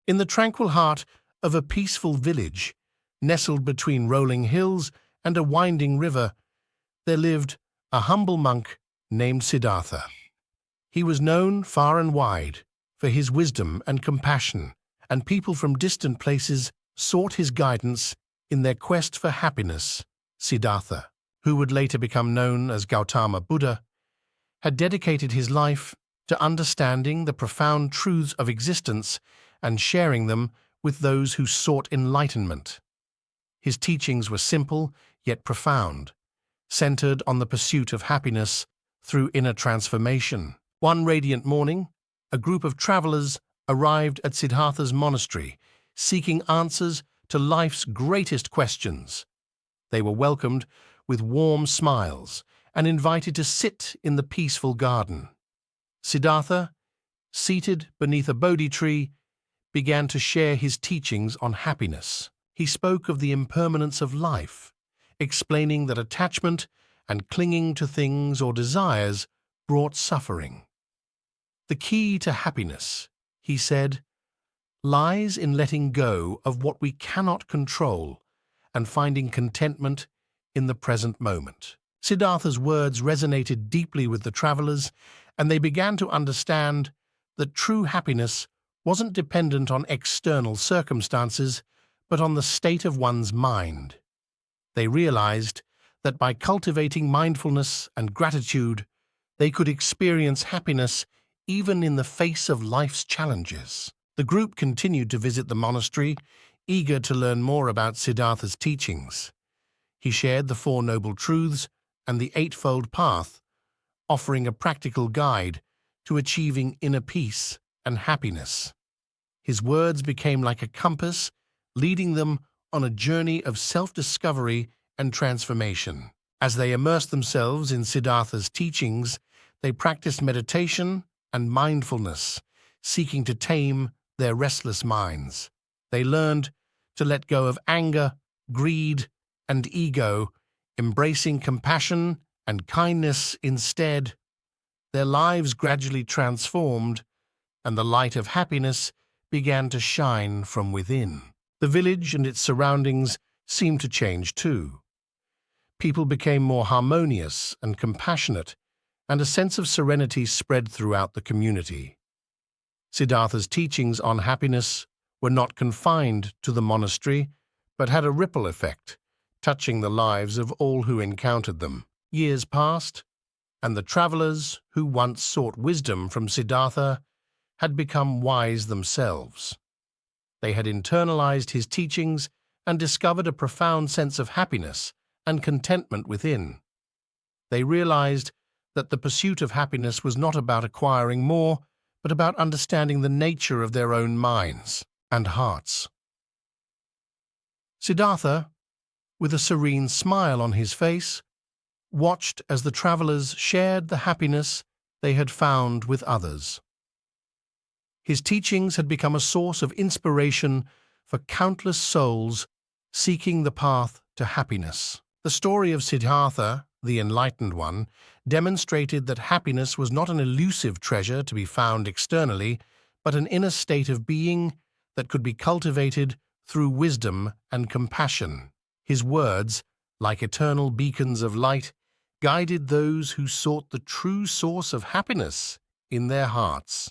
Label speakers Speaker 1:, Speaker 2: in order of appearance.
Speaker 1: In the tranquil heart of a peaceful village, nestled between rolling hills and a winding river, there lived a humble monk named Siddhartha. He was known far and wide for his wisdom and compassion, and people from distant places sought his guidance in their quest for happiness. Siddhartha, who would later become known as Gautama Buddha, had dedicated his life to understanding the profound truths of existence and sharing them with those who sought enlightenment. His teachings were simple yet profound, centered on the pursuit of happiness through inner transformation. One radiant morning, a group of travelers arrived at Siddhartha's monastery, seeking answers to life's greatest questions. They were welcomed with warm smiles and invited to sit in the peaceful garden. Siddhartha, seated beneath a Bodhi tree, began to share his teachings on happiness. He spoke of the impermanence of life, explaining that attachment and clinging to things or desires brought suffering. The key to happiness, he said, lies in letting go of what we cannot control and finding contentment in the present moment. Siddhartha's words resonated deeply with the travelers, and they began to understand that true happiness wasn't dependent on external circumstances, but on the state of one's mind. They realized that by cultivating mindfulness and gratitude, they could experience happiness even in the face of life's challenges. The group continued to visit the monastery, eager to learn more about Siddhartha's teachings. He shared the Four Noble Truths and the Eightfold Path, offering a practical guide to achieving inner peace and happiness. His words became like a compass, leading them on a journey of self-discovery and transformation. As they immersed themselves in Siddhartha's teachings, they practiced meditation and mindfulness, seeking to tame their restless minds. They learned to let go of anger, greed, and ego, embracing compassion and kindness instead. Their lives gradually transformed, and the light of happiness began to shine from within. The village and its surroundings seemed to change too. People became more harmonious and compassionate, and a sense of serenity spread throughout the community. Siddhartha's teachings on happiness were not confined to the monastery, but had a ripple effect, touching the lives of all who encountered them. Years passed, and the travelers who once sought wisdom from Siddhartha had become wise themselves. They had internalized his teachings and discovered a profound sense of happiness and contentment within. They realized that the pursuit of happiness was not about acquiring more, but about understanding the nature of their own minds and hearts. Siddhartha, with a serene smile on his face, watched as the travelers shared the happiness they had found with others. His teachings had become a source of inspiration for countless souls seeking the path to happiness. The story of Siddhartha, the Enlightened One, demonstrated that happiness was not an elusive treasure to be found externally, but an inner state of being that could be cultivated through wisdom and compassion. His words, like eternal beacons of light, guided those who sought the true source of happiness in their hearts.